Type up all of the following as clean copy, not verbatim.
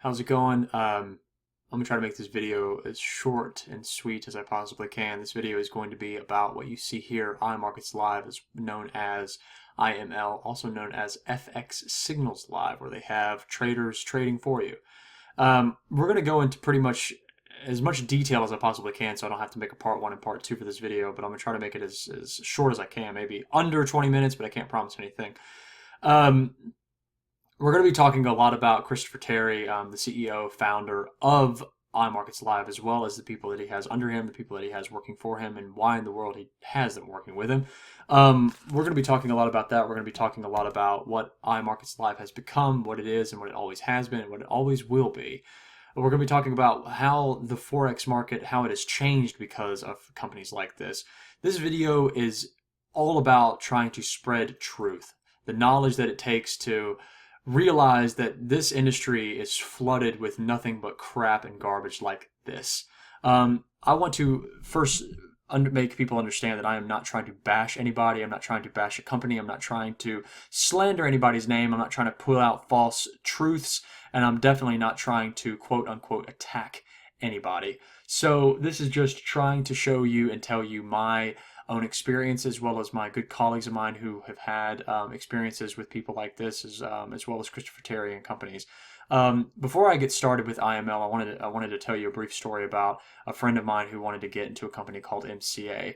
How's it going? I'm gonna try to make this video as short and sweet as I possibly can. This video is going to be about what you see here. iMarketsLive is known as IML, also known as FX Signals Live, where they have traders trading for you. We're going to go into pretty much as much detail as I possibly can, so I don't have to make a part one and part two for this video, but I'm going to try to make it as short as I can, maybe under 20 minutes, but I can't promise anything. We're going to be talking a lot about Christopher Terry, the CEO, founder of iMarketsLive, as well as the people that he has under him, the people that he has working for him, and why in the world he has them working with him. We're going to be talking a lot about that. We're going to be talking a lot about what iMarketsLive has become, what it is, and what it always has been, and what it always will be. We're going to be talking about how the Forex market, how it has changed because of companies like this. This video is all about trying to spread truth, the knowledge that it takes to realize that this industry is flooded with nothing but crap and garbage like this. I want to first make people understand that I am not trying to bash anybody. I'm not trying to bash a company. I'm not trying to slander anybody's name. I'm not trying to pull out false truths. And I'm definitely not trying to quote unquote attack anybody. So this is just trying to show you and tell you my own experience, as well as my good colleagues of mine who have had experiences with people like this, as well as Christopher Terry and companies. Before I get started with IML, I wanted to tell you a brief story about a friend of mine who wanted to get into a company called MCA.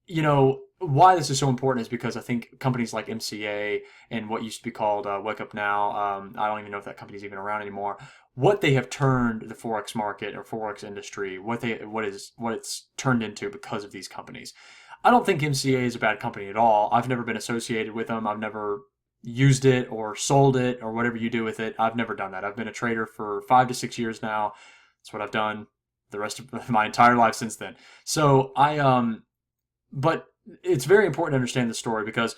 You know, why this is so important is because I think companies like MCA and what used to be called Wake Up Now, I don't even know if that company's even around anymore, what they have turned the Forex market or Forex industry, what it's turned into because of these companies. I don't think MCA is a bad company at all. I've never been associated with them. I've never used it or sold it or whatever you do with it. I've never done that. I've been a trader for 5 to 6 years now. That's what I've done the rest of my entire life since then. So but it's very important to understand the story, because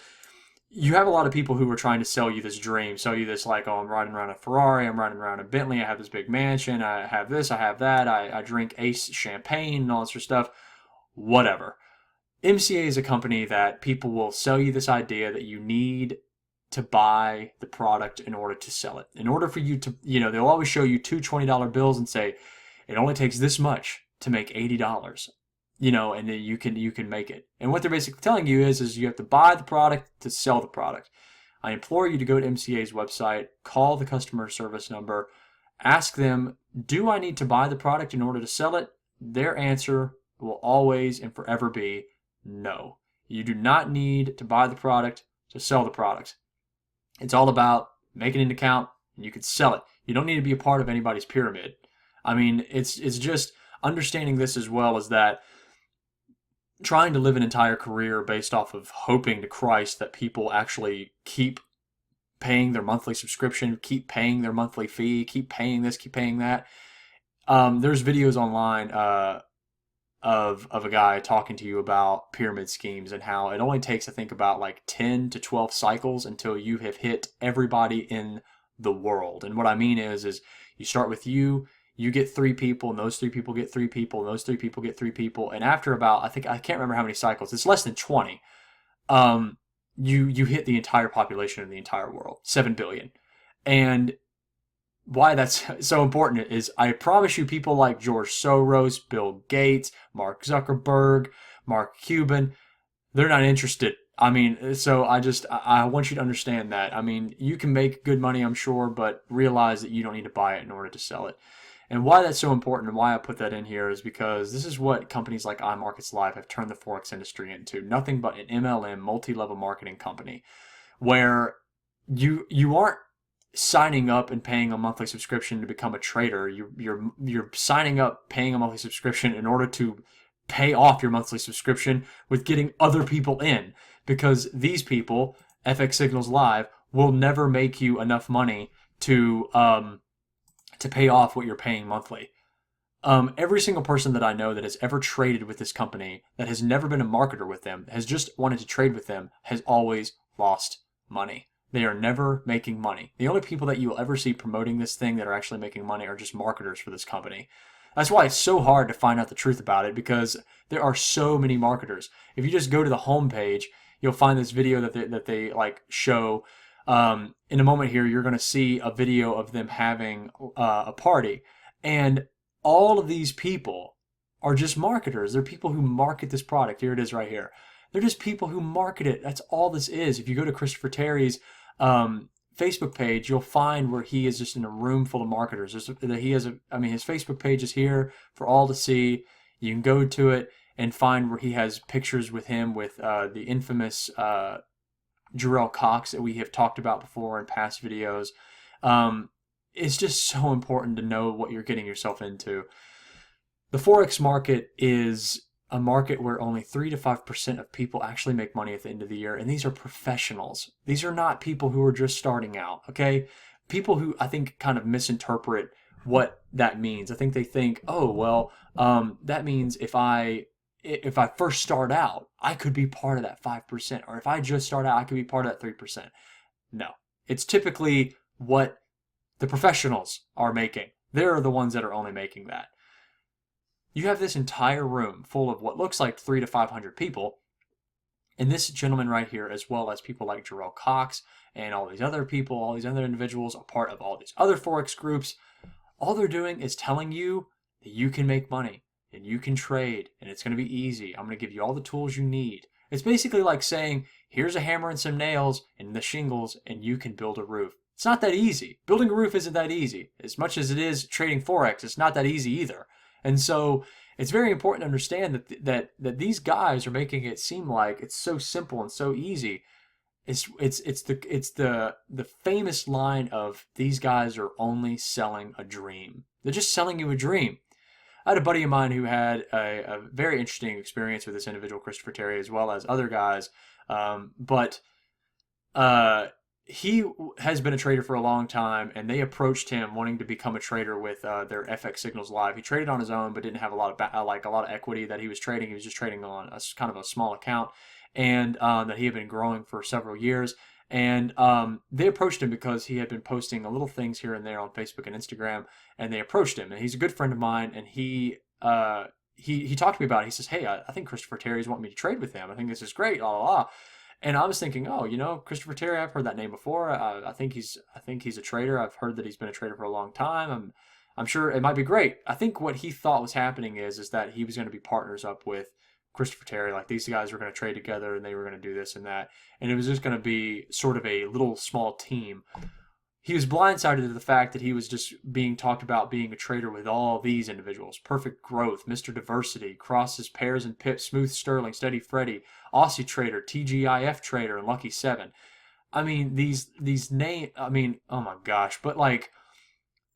you have a lot of people who are trying to sell you this dream, sell you this like, oh, I'm riding around a Ferrari, I'm riding around a Bentley, I have this big mansion, I have this, I have that, I drink Ace champagne and all this sort of stuff. Whatever. MCA is a company that people will sell you this idea that you need to buy the product in order to sell it. In order for you to, they'll always show you two $20 bills and say, it only takes this much to make $80. And then you can make it. And what they're basically telling you is you have to buy the product to sell the product. I implore you to go to MCA's website, call the customer service number, ask them, do I need to buy the product in order to sell it? Their answer will always and forever be no. You do not need to buy the product to sell the product. It's all about making an account and you can sell it. You don't need to be a part of anybody's pyramid. I mean, it's just understanding this as well as that trying to live an entire career based off of hoping to Christ that people actually keep paying their monthly subscription, keep paying their monthly fee, keep paying this, keep paying that. There's videos online of a guy talking to you about pyramid schemes and how it only takes, I think, about like 10 to 12 cycles until you have hit everybody in the world. And what I mean is you start with you get 3 people, and those 3 people get 3 people, and those 3 people get 3 people. And after about, I can't remember how many cycles, it's less than 20, you hit the entire population of the entire world, 7 billion. And why that's so important is, I promise you, people like George Soros, Bill Gates, Mark Zuckerberg, Mark Cuban, they're not interested. I mean, so I want you to understand that. I mean, you can make good money, I'm sure, but realize that you don't need to buy it in order to sell it. And why that's so important and why I put that in here is because this is what companies like iMarketsLive have turned the Forex industry into. Nothing but an MLM, multi-level marketing company, where you aren't signing up and paying a monthly subscription to become a trader. You're signing up, paying a monthly subscription in order to pay off your monthly subscription with getting other people in, because these people, FX Signals Live, will never make you enough money to pay off what you're paying monthly. Every single person that I know that has ever traded with this company, that has never been a marketer with them, has just wanted to trade with them, has always lost money. They are never making money. The only people that you will ever see promoting this thing that are actually making money are just marketers for this company. That's why it's so hard to find out the truth about it, because there are so many marketers. If you just go to the homepage, you'll find this video that they like show In a moment here, you're going to see a video of them having a party. And all of these people are just marketers. They're people who market this product. Here it is right here. They're just people who market it. That's all this is. If you go to Christopher Terry's Facebook page, you'll find where he is just in a room full of marketers. His Facebook page is here for all to see. You can go to it and find where he has pictures with him with the infamous Jarrell Cox that we have talked about before in past videos. It's just so important to know what you're getting yourself into. The Forex market is a market where only 3 to 5% of people actually make money at the end of the year, and these are professionals. These are not people who are just starting out, okay? People who I think kind of misinterpret what that means. I think they think, oh, well, that means if I first start out, I could be part of that 5%, or if I just start out, I could be part of that 3%. No, it's typically what the professionals are making. They're the ones that are only making that. You have this entire room full of what looks like 300 to 500 people, and this gentleman right here, as well as people like Jarrell Cox and all these other people, all these other individuals, are part of all these other Forex groups. All they're doing is telling you that you can make money and you can trade and it's going to be easy. I'm going to give you all the tools you need. It's basically like saying, here's a hammer and some nails and the shingles and you can build a roof. It's not that easy. Building a roof isn't that easy. As much as it is trading Forex, it's not that easy either. And so it's very important to understand that these guys are making it seem like it's so simple and so easy. It's the famous line of, these guys are only selling a dream. They're just selling you a dream. I had a buddy of mine who had a very interesting experience with this individual, Christopher Terry, as well as other guys. He has been a trader for a long time, and they approached him wanting to become a trader with their FX Signals Live. He traded on his own, but didn't have a lot of equity that he was trading. He was just trading on a kind of a small account, and that he had been growing for several years. And they approached him because he had been posting a little things here and there on Facebook and Instagram, and they approached him. And he's a good friend of mine, and he talked to me about it. He says, "Hey, I think Christopher Terry's wanting me to trade with him. I think this is great." La la la. And I was thinking, oh, Christopher Terry, I've heard that name before. I think he's a trader. I've heard that he's been a trader for a long time. I'm sure it might be great. I think what he thought was happening is that he was going to be partners up with Christopher Terry. Like, these guys were going to trade together and they were going to do this and that. And it was just going to be sort of a little small team. He was blindsided to the fact that he was just being talked about being a trader with all these individuals. Perfect Growth, Mr. Diversity, Crosses, Pairs and Pips, Smooth Sterling, Steady Freddy, Aussie Trader, TGIF Trader, and Lucky 7. I mean, these names, oh my gosh. But like,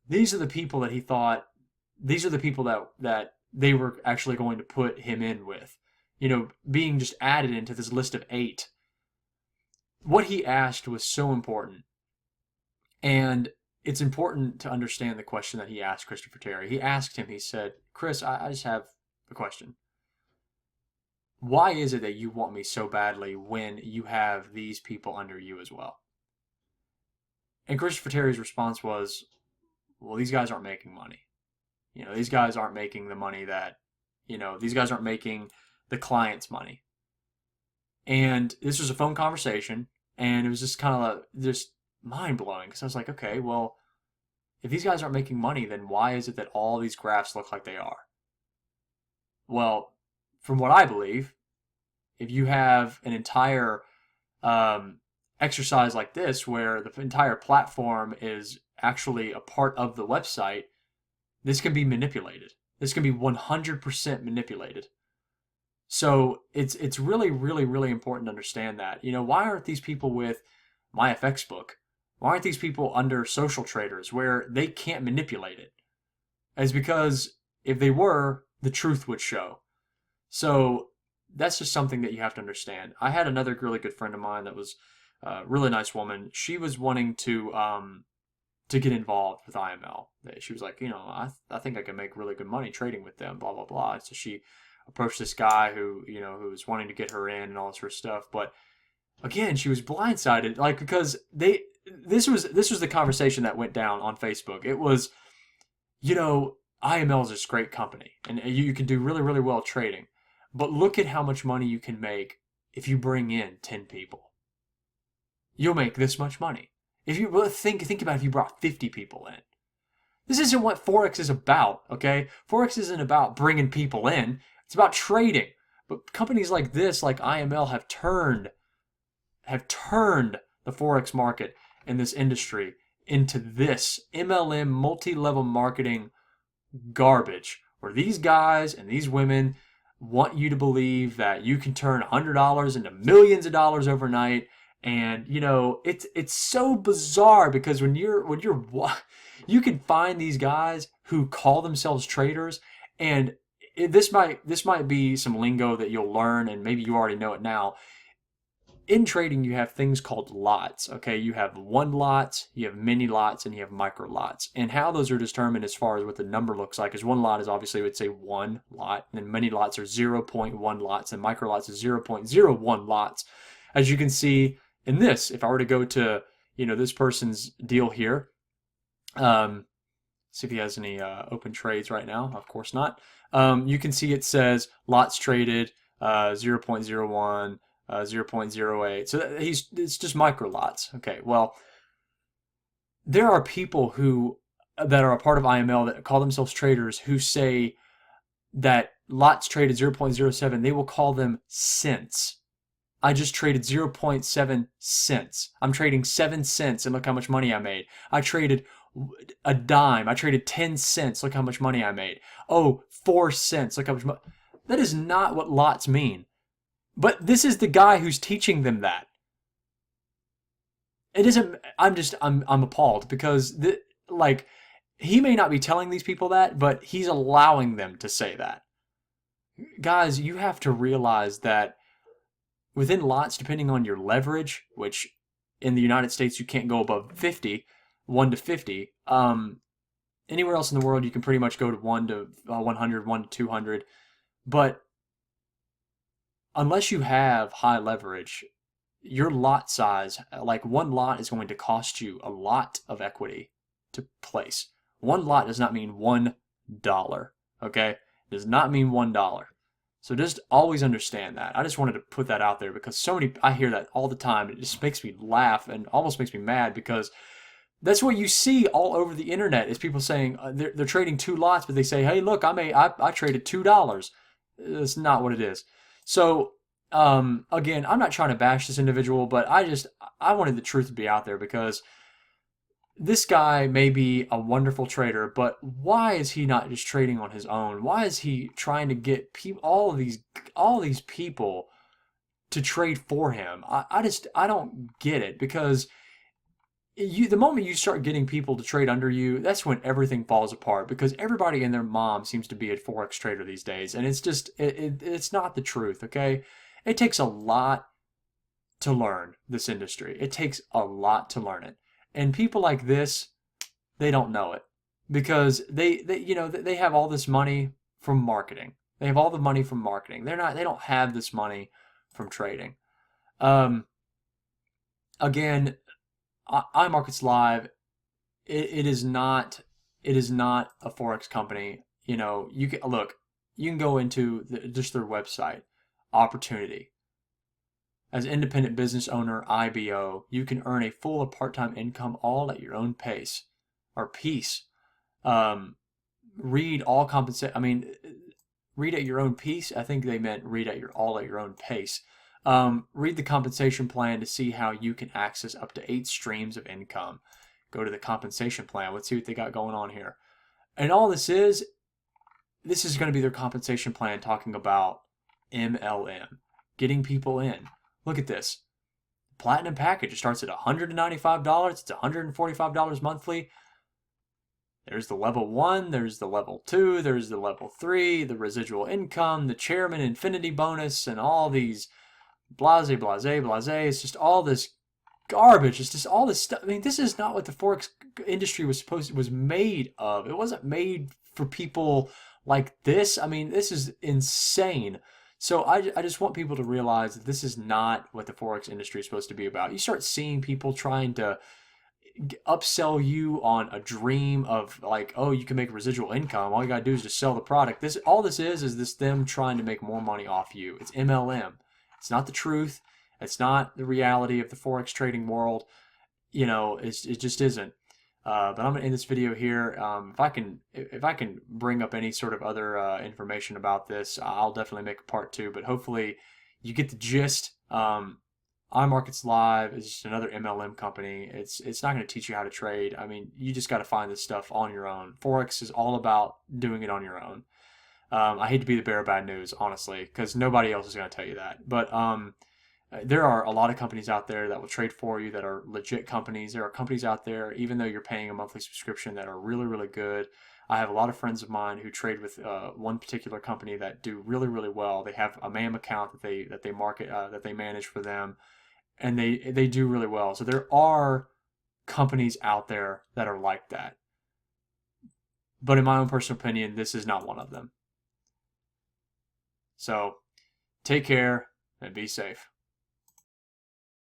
these are the people that he thought, these are the people that they were actually going to put him in with. Being just added into this list of 8. What he asked was so important. And it's important to understand the question that he asked Christopher Terry. He asked him, he said, "Chris, I just have a question. Why is it that you want me so badly when you have these people under you as well?" And Christopher Terry's response was, well, these guys aren't making money. These guys aren't making the money that, these guys aren't making the client's money. And this was a phone conversation, and it was just kind of just mind-blowing, because I was like, okay, well, if these guys aren't making money, then why is it that all these graphs look like they are? Well, from what I believe, if you have an entire exercise like this, where the entire platform is actually a part of the website, this can be manipulated. This can be 100% manipulated. So it's really, really, really important to understand that. Why aren't these people with MyFXBook? Why aren't these people under social traders where they can't manipulate it? It's because if they were, the truth would show. So that's just something that you have to understand. I had another really good friend of mine that was a really nice woman. She was wanting to get involved with IML. She was like, I think I can make really good money trading with them, blah, blah, blah. So she approached this guy who was wanting to get her in and all this sort of stuff. But again, she was blindsided, like, because this was the conversation that went down on Facebook. It was, IML is this great company, and you can do really, really well trading. But look at how much money you can make if you bring in 10 people. you'll make this much money. If you think about if you brought 50 people in. This isn't what Forex is about, okay? Forex isn't about bringing people in. It's about trading. But companies like this, like IML, have turned the Forex market and this industry into this MLM multi-level marketing garbage, where these guys and these women want you to believe that you can turn $100 into millions of dollars overnight. And it's so bizarre, because when you're you can find these guys who call themselves traders, and this might be some lingo that you'll learn, and maybe you already know it now. In trading, you have things called lots, okay? You have one lots, you have mini lots, and you have micro lots. And how those are determined as far as what the number looks like is one lot is obviously, we would say one lot, and then mini lots are 0.1 lots, and micro lots is 0.01 lots. As you can see in this, if I were to go to, this person's deal here, see if he has any open trades right now. Of course not. You can see it says lots traded 0.01, 0.08. So it's just micro lots. Okay, well, there are people that are a part of IML that call themselves traders who say that lots traded 0.07, they will call them cents. I just traded 0.7 cents. I'm trading 7 cents, and look how much money I made. I traded a dime. I traded 10 cents. Look how much money I made. Oh, 4 cents. Look how much money. That is not what lots mean. But this is the guy who's teaching them that. It isn't. I'm appalled, because he may not be telling these people that, but he's allowing them to say that. Guys, you have to realize that within lots, depending on your leverage, which in the United States you can't go above 50, 1 to 50. Anywhere else in the world you can pretty much go to 1 to 100, 1 to 200. But unless you have high leverage, your lot size, like one lot, is going to cost you a lot of equity to place. One lot does not mean $1, okay? It does not mean $1. So just always understand that. I just wanted to put that out there, because I hear that all the time. It just makes me laugh and almost makes me mad, because that's what you see all over the internet, is people saying they're trading 2 lots, but they say, hey, look, I traded $2. That's not what it is. So again, I'm not trying to bash this individual, but I wanted the truth to be out there, because this guy may be a wonderful trader, but why is he not just trading on his own? Why is he trying to get all these people to trade for him? I don't get it, because the moment you start getting people to trade under you, that's when everything falls apart, because everybody and their mom seems to be a Forex trader these days, and it's just it's not the truth, okay? It takes a lot to learn this industry. It takes a lot to learn it. And people like this, they don't know it, because they have all this money from marketing. They have all the money from marketing. They don't have this money from trading. Again, iMarketsLive, it is not a Forex company. You can go into just their website, opportunity. As independent business owner, IBO, you can earn a full or part-time income all at your own pace or piece. Read at your own pace. I think they meant read at your own pace. Read the compensation plan to see how you can access up to 8 streams of income. Go to the compensation plan. Let's see what they got going on here. And all this is going to be their compensation plan, talking about MLM, getting people in. Look at this. Platinum package, it starts at $195. It's $145 monthly. There's the level 1, there's the level 2, there's the level 3, the residual income, the chairman infinity bonus, and all these blase. It's just all this garbage. It's just all this stuff. I mean, this is not what the Forex industry was made of. It wasn't made for people like this. I mean, this is insane. So I just want people to realize that this is not what the Forex industry is supposed to be about. You start seeing people trying to upsell you on a dream of like, oh, you can make residual income. All you got to do is just sell the product. All this is them trying to make more money off you. It's MLM. It's not the truth. It's not the reality of the Forex trading world. It just isn't. But I'm gonna end this video here. If I can bring up any sort of other information about this, I'll definitely make a part two. But hopefully, you get the gist. iMarketsLive is just another MLM company. It's not going to teach you how to trade. I mean, you just got to find this stuff on your own. Forex is all about doing it on your own. I hate to be the bearer of bad news, honestly, because nobody else is going to tell you that. But there are a lot of companies out there that will trade for you that are legit companies. There are companies out there, even though you're paying a monthly subscription, that are really, really good. I have a lot of friends of mine who trade with one particular company that do really, really well. They have a MAM account that they market that they manage for them, and they do really well. So there are companies out there that are like that. But in my own personal opinion, this is not one of them. So take care and be safe.